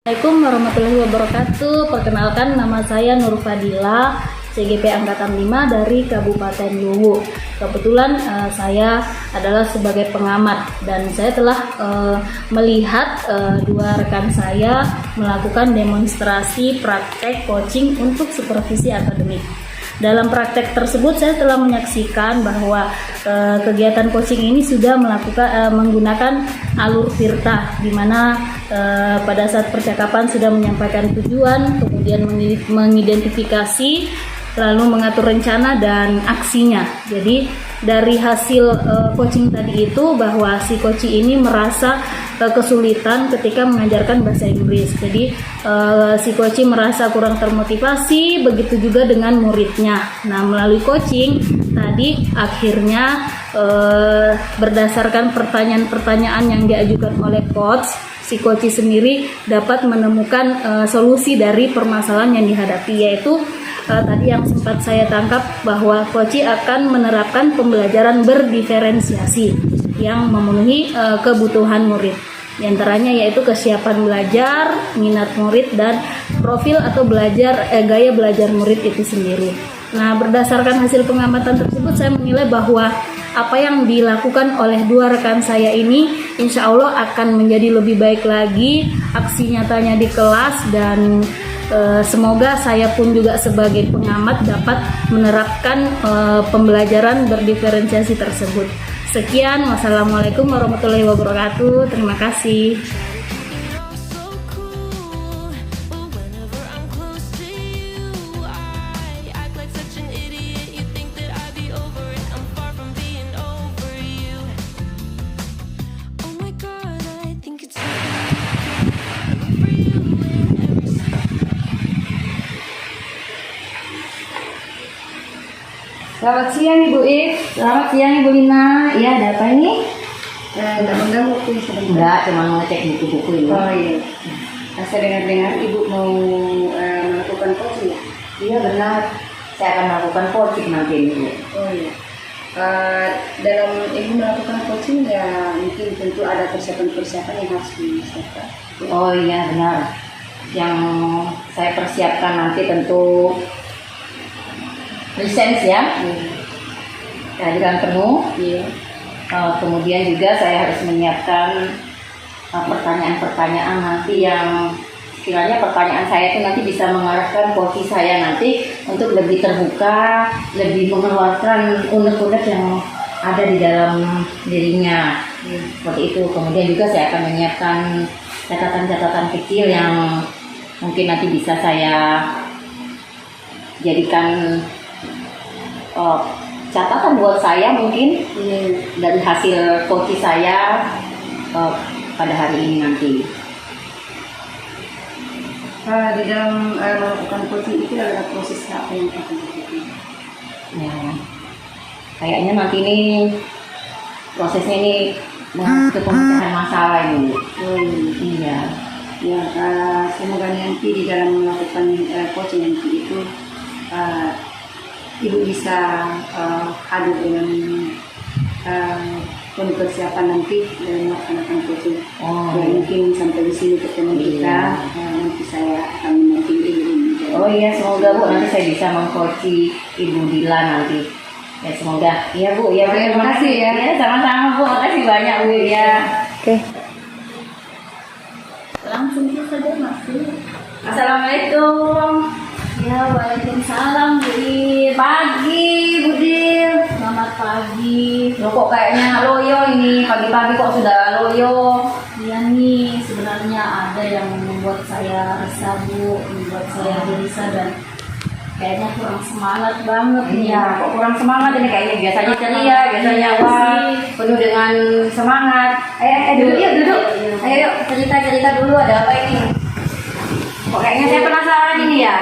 Assalamualaikum warahmatullahi wabarakatuh. Perkenalkan, nama saya Nur Fadila, CGP Angkatan 5 dari Kabupaten Luwu. Kebetulan saya adalah sebagai pengamat dan saya telah melihat dua rekan saya melakukan demonstrasi praktek coaching untuk supervisi akademik. Dalam praktek tersebut saya telah menyaksikan bahwa kegiatan coaching ini sudah menggunakan alur Virta, di mana pada saat percakapan sudah menyampaikan tujuan, kemudian mengidentifikasi, lalu mengatur rencana dan aksinya. Jadi dari hasil coaching tadi itu bahwa si coach ini merasa kesulitan ketika mengajarkan bahasa Inggris. Jadi si coach merasa kurang termotivasi, begitu juga dengan muridnya. Nah, melalui coaching tadi akhirnya berdasarkan pertanyaan-pertanyaan yang diajukan oleh coach, si coach sendiri dapat menemukan solusi dari permasalahan yang dihadapi, yaitu tadi yang sempat saya tangkap bahwa coach akan menerapkan pembelajaran berdiferensiasi yang memenuhi kebutuhan murid. Di antaranya yaitu kesiapan belajar, minat murid, dan profil atau gaya belajar murid itu sendiri. Nah, berdasarkan hasil pengamatan tersebut, saya menilai bahwa apa yang dilakukan oleh dua rekan saya ini insya Allah akan menjadi lebih baik lagi aksi nyatanya di kelas, dan semoga saya pun juga sebagai pengamat dapat menerapkan pembelajaran berdiferensiasi tersebut. Sekian, wassalamualaikum warahmatullahi wabarakatuh. Terima kasih. Selamat siang Ibu Ik. Selamat siang Ibu Lina. Ya, ada apa ini? Enggak mengganggu sebentar. Enggak, cuma mau ngecek buku-buku ini. Oh iya. Saya dengar-dengar Ibu mau melakukan coaching ya? Iya benar. Saya akan melakukan coaching nanti ini. Oh iya. Dalam Ibu melakukan coaching ya mungkin tentu ada persiapan-persiapan yang harus disiapkan. Oh iya benar. Yang saya persiapkan nanti tentu lisensi ya, kehadiran penuh. Iya. Kemudian juga saya harus menyiapkan pertanyaan-pertanyaan nanti yang kiranya pertanyaan saya itu nanti bisa mengarahkan posisi saya nanti untuk lebih terbuka, lebih mengeluarkan unek-unek yang ada di dalam dirinya. Seperti itu. Kemudian juga saya akan menyiapkan catatan-catatan kecil yang mungkin nanti bisa saya jadikan catatan buat saya mungkin dari hasil coaching saya pada hari ini nanti. Di dalam melakukan coaching itu ada proses apa yang akan terjadi? Ya, kayaknya nanti ini prosesnya ini ke pemecahan masalah ini. Iya. Ya, semoga nanti di dalam melakukan coaching nanti itu Ibu bisa hadir dengan penuh persiapan nanti dalam melaksanakan coaching. Ya, mungkin sampai di sini ketemu kita. Nanti saya akan menampingi Ibu. Oh iya, semoga Bu nanti saya bisa mengcoaching Ibu Dila nanti. Ya semoga. Iya Bu, ya terima kasih ya. Ya sama-sama Bu, makasih banyak Bu ya. Oke. Langsung saja masuk. Assalamualaikum. Ya, waalaikumsalam Bu Dil. Pagi Bu Dil. Selamat pagi. Loh kok kayaknya loyo ini, pagi-pagi kok sudah loyo. Iya nih, sebenarnya ada yang membuat saya resah Bu, membuat saya gelisah dan kayaknya kurang semangat banget nih. Iya, kok kurang semangat ini kayaknya biasanya ceria, biasanya wah penuh dengan semangat. Duduk yuk, duduk. Ayo yuk, cerita-cerita dulu ada apa ini? Kok kayaknya saya penasaran ini ya.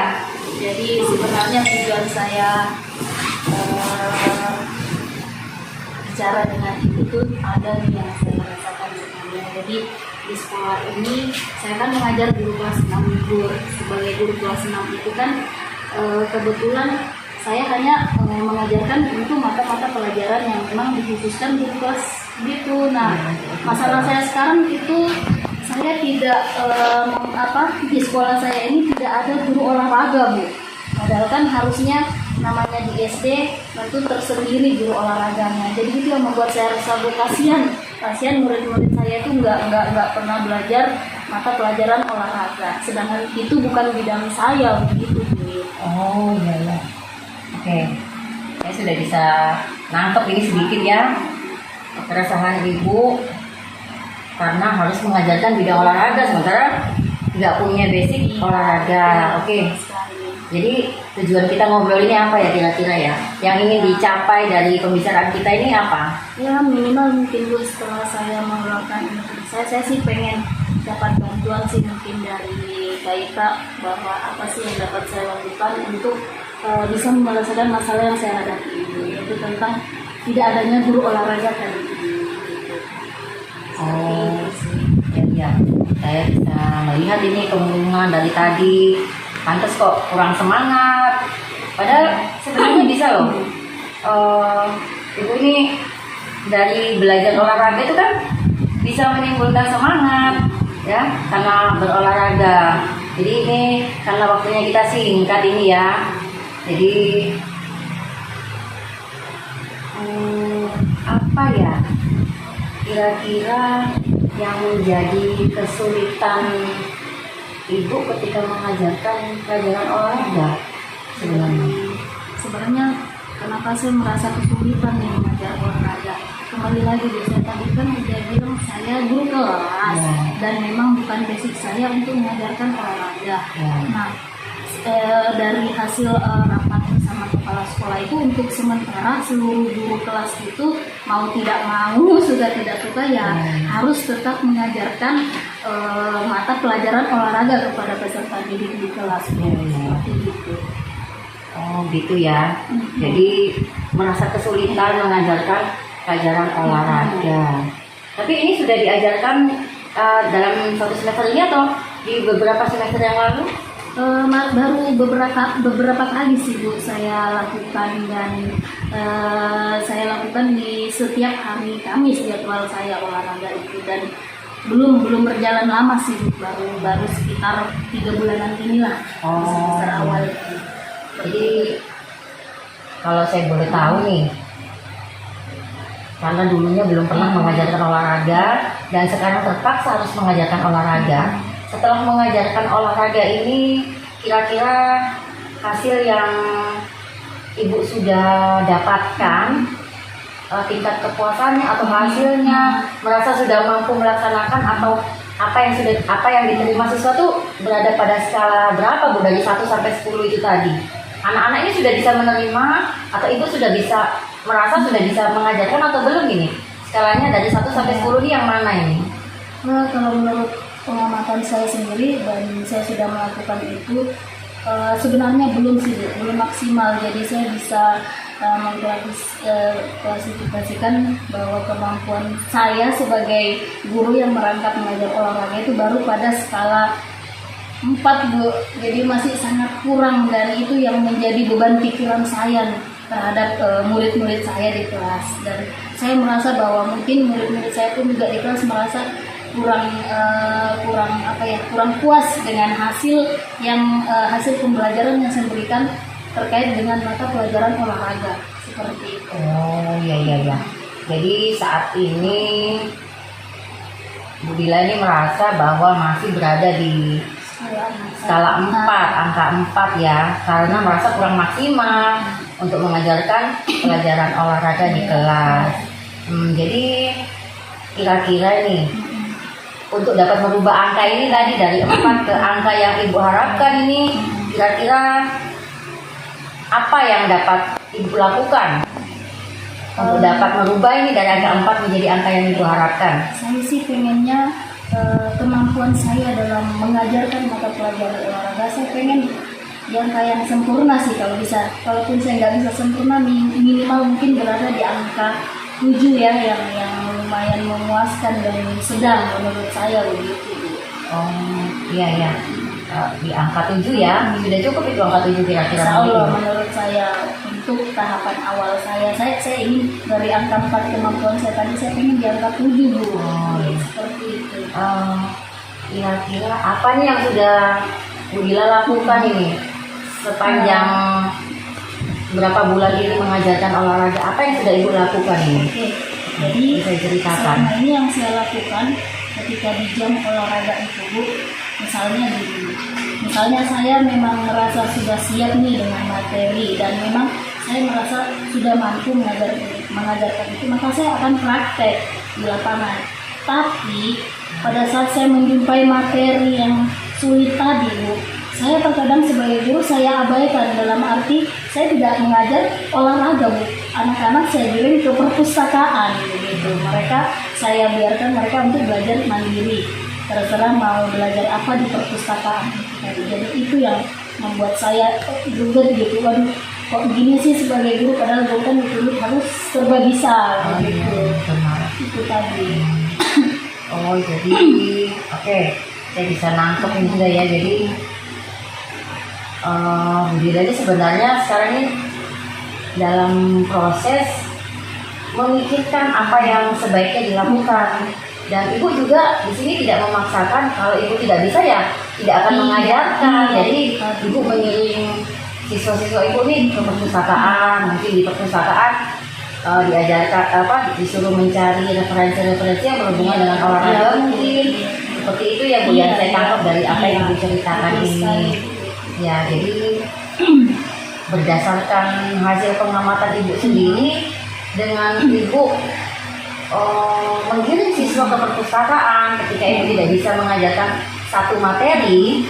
Jadi sebenarnya tujuan saya bicara dengan Ibu tuh ada nih yang saya rasakan sebenarnya. Jadi di sekolah ini saya kan mengajar guru kelas 6 Ibu. Sebagai guru kelas 6 itu kan kebetulan saya hanya mengajarkan untuk mata-mata pelajaran yang memang dikhususkan guru kelas gitu. Nah, masalah saya sekarang itu Saya tidak di sekolah saya ini tidak ada guru olahraga, Bu. Padahal kan harusnya namanya di SD tentu tersendiri guru olahraganya. Jadi itu yang membuat saya rasa kasihan murid-murid saya itu nggak pernah belajar mata pelajaran olahraga. Sedangkan itu bukan bidang saya begitu, Bu. Oh iya ya. Oke. Saya sudah bisa nangkep ini sedikit ya. Keresahan Ibu karena harus mengajarkan bidang olahraga sementara nggak punya basic olahraga. Oke. Jadi tujuan kita ngobrol ini apa ya kira-kira ya? Yang ingin dicapai dari pembicaraan kita ini apa? Ya minimal mungkin, Bu, setelah saya mengeluarkan ini saya sih pengen dapat bantuan sih mungkin dari Kaita bahwa apa sih yang dapat saya lakukan untuk bisa menyelesaikan masalah yang saya hadapi ini, yaitu tentang tidak adanya guru olahraga kali ini. Oh, ya. Saya bisa melihat ini kemungkinan dari tadi. Pantes kok kurang semangat. Padahal sebenarnya bisa loh. Ibu ini dari belajar olahraga itu kan bisa menimbulkan semangat, ya, karena berolahraga. Jadi ini karena waktunya kita singkat ini ya. Jadi apa ya? Kira-kira yang menjadi kesulitan Ibu ketika mengajarkan pelajaran olahraga sebenarnya kenapa saya merasa kesulitan nih mengajar olahraga? Kembali lagi saya tadi kan udah bilang saya guru kelas dan memang bukan basic saya untuk mengajarkan olahraga. Nah, dari hasil rapat bersama kepala sekolah itu untuk sementara seluruh guru kelas itu mau tidak mau sudah tidak suka ya harus tetap mengajarkan mata pelajaran olahraga kepada peserta didik di kelas. Seperti itu. Oh gitu ya. Jadi merasa kesulitan mengajarkan pelajaran olahraga. Tapi ini sudah diajarkan dalam satu semester ini atau di beberapa semester yang lalu? Baru beberapa kali sih, Bu, saya lakukan dan saya lakukan di setiap hari Kamis jadwal saya olahraga itu dan belum berjalan lama sih, Bu. baru sekitar 3 bulanan inilah semester awal. Jadi kalau saya boleh tahu nih, karena dulunya belum pernah mengajarkan olahraga dan sekarang terpaksa harus mengajarkan olahraga. Setelah mengajarkan olahraga ini, kira-kira hasil yang Ibu sudah dapatkan, tingkat kepuasannya atau hasilnya, merasa sudah mampu melaksanakan atau apa yang diterima siswa tuh berada pada skala berapa, Bu, dari 1 sampai 10 itu tadi? Anak-anak ini sudah bisa menerima atau Ibu sudah bisa merasa sudah bisa mengajarkan atau belum ini? Skalanya dari 1 sampai 10 ini yang mana ini? Kalau menurut pengamatan saya sendiri dan saya sudah melakukan itu sebenarnya belum maksimal. Jadi saya bisa mengklasifikasikan bahwa kemampuan saya sebagai guru yang merangkap mengajar olahraga itu baru pada skala 4, Bu. Jadi masih sangat kurang dan itu yang menjadi beban pikiran saya terhadap murid-murid saya di kelas. Dan saya merasa bahwa mungkin murid-murid saya pun juga di kelas merasa kurang puas dengan hasil pembelajaran yang saya berikan terkait dengan mata pelajaran olahraga seperti itu. Oh iya. Jadi saat ini Bu Dila ini merasa bahwa masih berada di skala 4, angka 4 ya, karena merasa kurang maksimal untuk mengajarkan pelajaran olahraga di kelas. Jadi kira-kira nih untuk dapat merubah angka ini tadi dari 4 ke angka yang Ibu harapkan ini, kira-kira apa yang dapat Ibu lakukan untuk dapat merubah ini dari angka 4 menjadi angka yang Ibu harapkan? Saya sih pengennya kemampuan saya dalam mengajarkan mata pelajaran olahraga, saya pengen di angka yang sempurna sih kalau bisa. Kalaupun saya nggak bisa sempurna, minimal mungkin berada di angka 7 ya, yang lumayan memuaskan dan sedang menurut saya begitu. Oh iya. Di angka 7 ya, sudah cukup itu angka 7 kira-kira? Insya Allah menurut saya untuk tahapan awal saya ingin dari angka 4 kemampuan saya tadi, saya ingin di angka 7, Bu. Oh, iya. Seperti itu. kira-kira apa nih yang sudah Bu Dila lakukan ini sepanjang berapa bulan ini mengajarkan olahraga? Apa yang sudah Ibu lakukan ini? Oke, jadi Bisa ceritakan. selama ini yang saya lakukan ketika di jam olahraga itu Bu, misalnya saya memang merasa sudah siap nih dengan materi dan memang saya merasa sudah mampu mengajarkan itu, maka saya akan praktek di lapangan. Tapi pada saat saya menjumpai materi yang sulit tadi Bu, saya terkadang sebagai guru saya abaikan, dalam arti saya tidak mengajar olahraga Bu. Anak-anak saya giring ke perpustakaan begitu. Saya biarkan mereka untuk belajar mandiri. Terserah mau belajar apa di perpustakaan. Jadi itu yang membuat saya greget gitu kan. Kok begini sih sebagai guru, padahal guru kan dulu harus serba bisa gitu. Itu tadi. Oh jadi oke, saya bisa nangkep ini sudah ya. Jadi Bu Dila ini sebenarnya sekarang ini dalam proses memikirkan apa yang sebaiknya dilakukan, dan Ibu juga di sini tidak memaksakan. Kalau Ibu tidak bisa ya tidak akan mengajarkan. Jadi Ibu mengiring siswa-siswa Ibu nih ke perpustakaan, mungkin di perpustakaan diajarkan disuruh mencari referensi-referensi yang berhubungan dengan olahraga mungkin seperti itu ya Bu, yang saya tangkap dari apa yang Ibu ceritakan ini. Ya, jadi berdasarkan hasil pengamatan Ibu sendiri, dengan Ibu menggiring siswa ke perpustakaan ketika Ibu tidak bisa mengajarkan satu materi,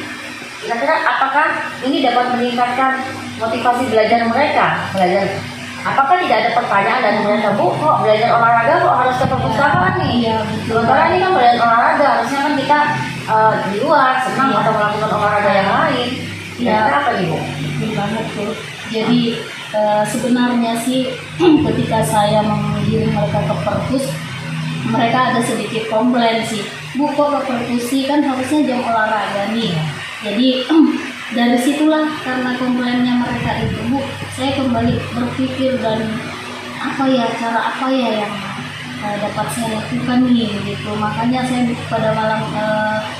kira-kira apakah ini dapat meningkatkan motivasi belajar mereka? Apakah tidak ada pertanyaan dari mereka, Bu, kok belajar olahraga kok harus ke perpustakaan nih? Iya, Sementara ini kan belajar olahraga, harusnya kan kita di luar senang atau melakukan olahraga yang lain. Ya, apa nih Bu? betul banget Bu. Jadi sebenarnya sih ketika saya menggiring mereka ke perpus, mereka ada sedikit komplain sih. Bu, kok ke perpus sih, kan harusnya jam olahraga nih. Jadi dari situlah, karena komplainnya mereka itu Bu, saya kembali berpikir dan cara apa ya yang dapat saya lakukan nih gitu. Makanya saya pada malam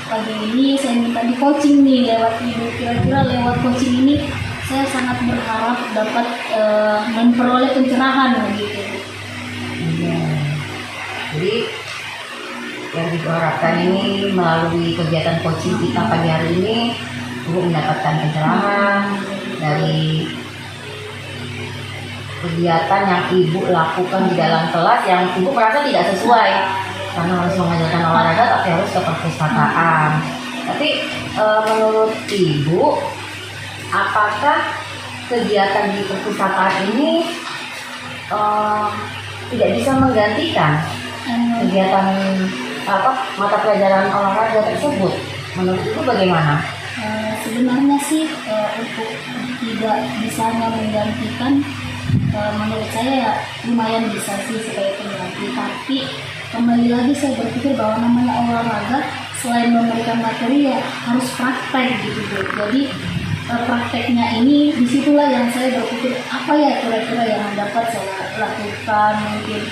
pagi ini saya minta di coaching nih lewat Ibu. Kira-kira lewat coaching ini saya sangat berharap dapat memperoleh pencerahan gitu. Iya. Jadi yang diharapkan ini melalui kegiatan coaching kita pagi hari ini, Ibu mendapatkan pencerahan dari kegiatan yang Ibu lakukan di dalam kelas yang Ibu merasa tidak sesuai, karena harus mengajarkan olahraga tapi harus ke perpustakaan. Tapi menurut Ibu, apakah kegiatan di perpustakaan ini tidak bisa menggantikan kegiatan mata pelajaran olahraga tersebut? Menurut Ibu bagaimana? Sebenarnya sih untuk tidak bisanya menggantikan, menurut saya ya lumayan bisa sih sebagai pengganti. Tapi kembali lagi saya berpikir bahwa namanya olahraga selain memberikan materi ya harus praktek gitu Bu. Jadi prakteknya ini disitulah yang saya berpikir apa ya kira-kira yang dapat saya lakukan mungkin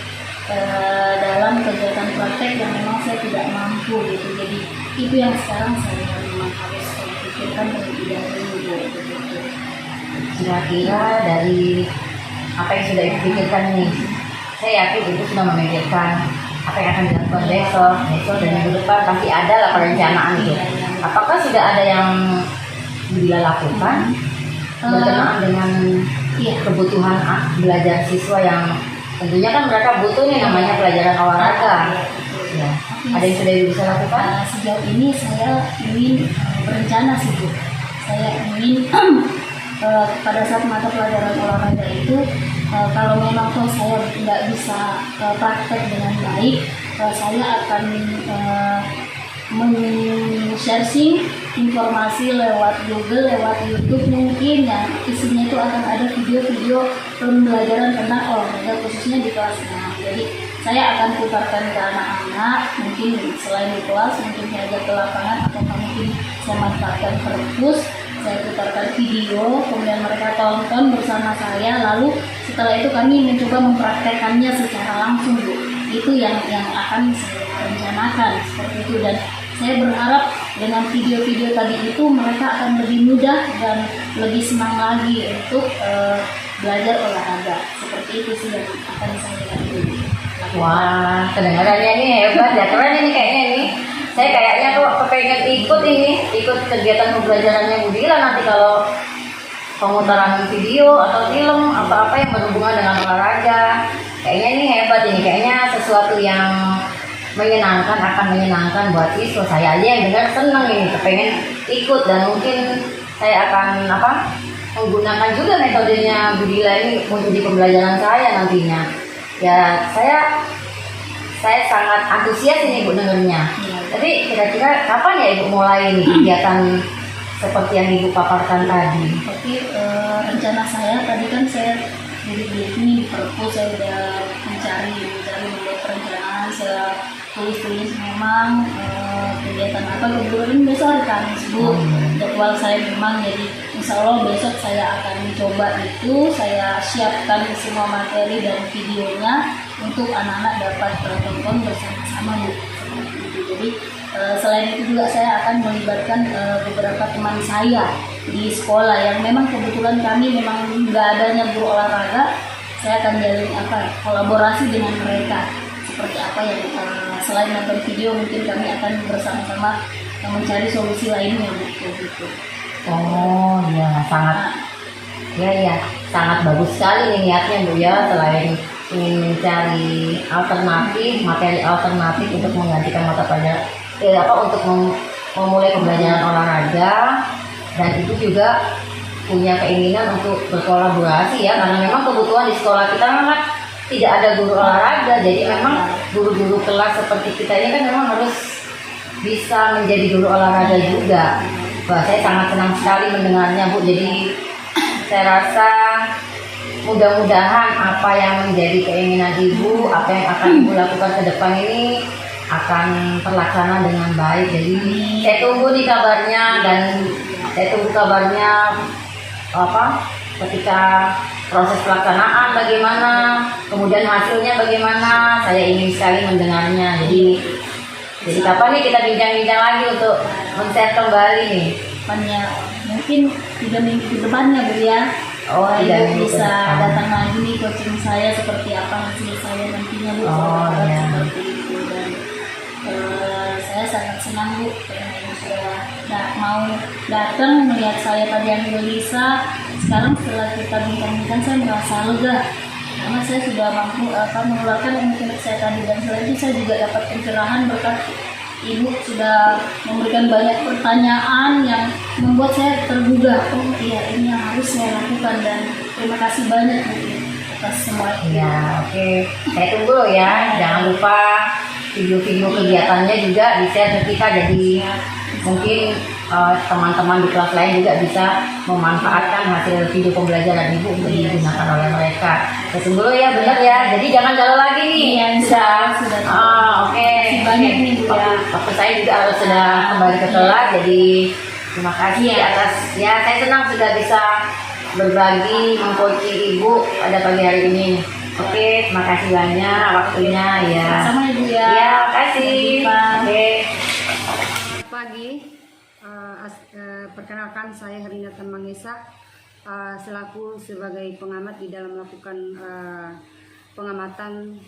dalam kegiatan praktek yang memang saya tidak mampu gitu. Jadi itu yang sekarang saya memang harus pikirkan terlebih dahulu gitu. Kira-kira dari apa yang sudah Ibu pikirkan nih, saya yakin Ibu sudah memikirkan apa yang akan dilakukan besok dan minggu depan, pasti ada lah perencanaan itu. Apakah sudah ada yang Bila lakukan berkenaan dengan kebutuhan belajar siswa yang tentunya kan mereka butuh nih namanya pelajaran olahraga? Ya. Ada yang sudah Ibu bisa lakukan? Sejauh ini saya ingin berencana sih Bu. Saya ingin pada saat mata pelajaran olahraga itu kalau memang saya tidak bisa praktek dengan baik, saya akan men-sharing informasi lewat Google, lewat YouTube mungkin yang isinya itu akan ada video-video pembelajaran tentang olahraga khususnya di kelasnya. Jadi saya akan putarkan ke anak-anak, mungkin selain di kelas, mungkin saya ajak ke lapangan atau mungkin saya manfaatkan perpus, saya putarkan video, kemudian mereka tonton bersama saya, lalu setelah itu kami mencoba mempraktekannya secara langsung Bu. Itu yang akan saya rencanakan seperti itu, dan saya berharap dengan video-video tadi itu mereka akan lebih mudah dan lebih senang lagi untuk belajar olahraga. Seperti itu sih yang akan saya lakukan. Wah, kedengarannya ini hebat ya, keren ini kayaknya ini. Saya kayaknya tuh kepengen ikut kegiatan pembelajarannya Bu Dila nanti kalau pemutaran video atau film apa-apa yang berhubungan dengan olahraga. Kayaknya ini hebat ini, kayaknya sesuatu yang akan menyenangkan buat siswa. Saya aja yang dengar seneng ini, kepengen ikut dan mungkin saya akan menggunakan juga metodenya Bu Dila ini untuk di pembelajaran saya nantinya. Ya saya sangat antusias ini Bu dengernya. Tapi kira-kira kapan ya Ibu mulai ini kegiatan seperti yang Ibu paparkan tadi? Tapi rencana saya tadi kan saya duduk ini di perpu, saya udah mencari membuat perencanaan, saya tulis memang kegiatan apa. Kebetulan besok hari Kamis Bu, jadwal saya memang, jadi insya Allah besok saya akan mencoba itu, saya siapkan semua materi dan videonya untuk anak-anak dapat tonton bersama-sama Bu. Jadi selain itu juga saya akan melibatkan beberapa teman saya di sekolah yang memang kebetulan kami memang nggak adanya guru olahraga. Saya akan jalin kolaborasi dengan mereka, seperti apa yang selain nonton video mungkin kami akan bersama-sama mencari solusi lainnya gitu. Oh iya, sangat bagus sekali nih niatnya Bu ya, selain ingin mencari materi alternatif untuk menggantikan mata pelajaran untuk memulai pembelajaran olahraga, dan itu juga punya keinginan untuk berkolaborasi ya, karena memang kebutuhan di sekolah kita memang tidak ada guru olahraga, jadi memang guru-guru kelas seperti kita ini kan memang harus bisa menjadi guru olahraga juga. Wah, saya sangat senang sekali mendengarnya Bu, jadi saya rasa mudah-mudahan apa yang menjadi keinginan Ibu, apa yang akan Ibu lakukan ke depan ini akan terlaksana dengan baik. Jadi saya tunggu nih kabarnya, dan saya tunggu kabarnya ketika proses pelaksanaan bagaimana, kemudian hasilnya bagaimana. Saya ingin sekali mendengarnya. Jadi kapan nih kita bincang-bincang lagi untuk men-share kembali nih? Mungkin 3 minggu ke depannya Bu ya. Oh, Ibu bisa datang lagi nih coaching saya seperti apa hasil saya nantinya Bu. Iya. Seperti itu, dan saya sangat senang Bu karena Ibu sudah mau datang melihat saya tadi yang gelisah. Sekarang setelah kita bincang-bincang saya merasa lega karena saya sudah mampu mengeluarkan ilmu saya tadi, dan selain itu saya juga dapat pencerahan berkat Ibu sudah memberikan banyak pertanyaan yang membuat saya tergugah. Oh iya, ini yang harus saya lakukan, dan terima kasih banyak Bu atas semua itu. Ya, oke. Saya tunggu loh ya. Jangan lupa video-video kegiatannya juga di-share ke kita, jadi mungkin teman-teman di kelas lain juga bisa memanfaatkan hasil video pembelajaran Ibu untuk digunakan oleh mereka. Saya tunggu loh ya, benar ya. Jadi jangan galau lagi nih. Iya, sudah. Oke. Banyak nih Bu ya. Waktu saya juga harus sudah kembali ke kelas, jadi terima kasih atas saya senang sudah bisa berbagi mengcoaching Ibu pada pagi hari ini. Oke, terima kasih banyak waktunya ya. Sama Ibu ya. Ya, terima kasih. Oke. Pagi, perkenalkan saya Herinatan Mangesa, selaku sebagai pengamat di dalam melakukan pengamatan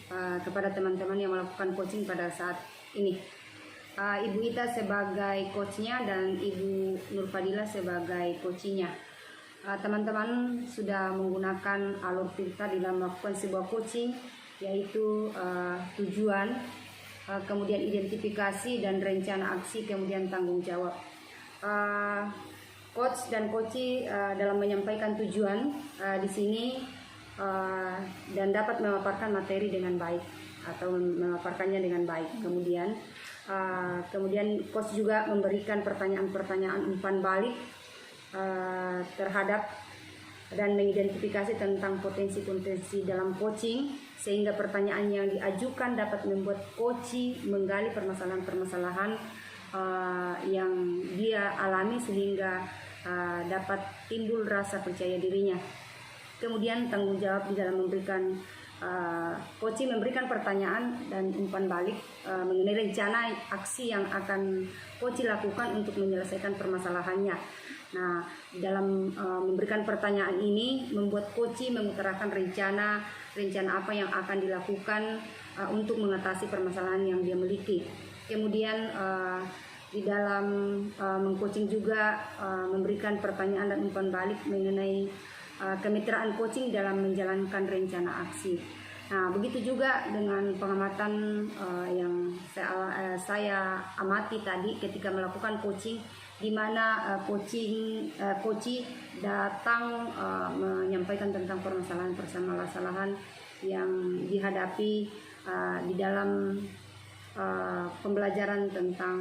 kepada teman-teman yang melakukan coaching pada saat ini. Ibu Ita sebagai coachnya dan Ibu Nur Fadila sebagai coachingnya. Teman-teman sudah menggunakan alur cerita di dalam melakukan sebuah coaching, yaitu tujuan, kemudian identifikasi dan rencana aksi, kemudian tanggung jawab. Coach dan coachee dalam menyampaikan tujuan di sini dan dapat memaparkan materi dengan baik atau memaparkannya dengan baik. Kemudian coach juga memberikan pertanyaan-pertanyaan umpan balik terhadap dan mengidentifikasi tentang potensi-potensi dalam coaching, sehingga pertanyaan yang diajukan dapat membuat coachee menggali permasalahan-permasalahan yang dia alami sehingga dapat timbul rasa percaya dirinya. Kemudian tanggung jawab di dalam memberikan Koci memberikan pertanyaan dan umpan balik mengenai rencana aksi yang akan Koci lakukan untuk menyelesaikan permasalahannya. Nah, dalam memberikan pertanyaan ini membuat Koci mengutarakan rencana apa yang akan dilakukan untuk mengatasi permasalahan yang dia miliki. Kemudian di dalam mengcoaching juga memberikan pertanyaan dan umpan balik mengenai kemitraan coaching dalam menjalankan rencana aksi. Nah, begitu juga dengan pengamatan yang saya amati tadi ketika melakukan coaching, di mana coach datang menyampaikan tentang permasalahan yang dihadapi di dalam pembelajaran tentang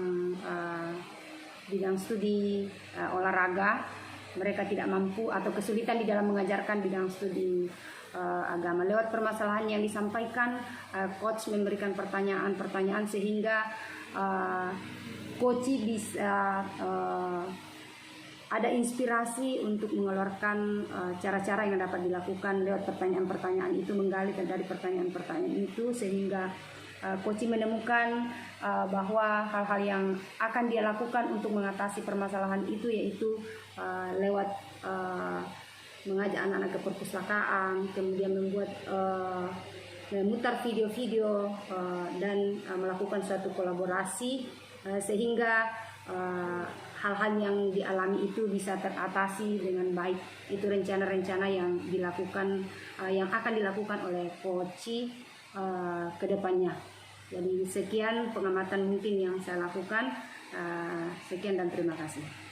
bidang studi olahraga. Mereka tidak mampu atau kesulitan di dalam mengajarkan bidang studi agama. Lewat permasalahan yang disampaikan, coach memberikan pertanyaan-pertanyaan sehingga coach bisa ada inspirasi untuk mengeluarkan cara-cara yang dapat dilakukan lewat pertanyaan-pertanyaan itu, menggali dari pertanyaan-pertanyaan itu sehingga coach menemukan bahwa hal-hal yang akan dia lakukan untuk mengatasi permasalahan itu yaitu lewat mengajak anak-anak ke perpustakaan, kemudian membuat memutar video-video dan melakukan suatu kolaborasi sehingga hal-hal yang dialami itu bisa teratasi dengan baik. Itu rencana-rencana yang dilakukan yang akan dilakukan oleh coach ke depannya. Jadi sekian pengamatan mungkin yang saya lakukan. Sekian dan terima kasih.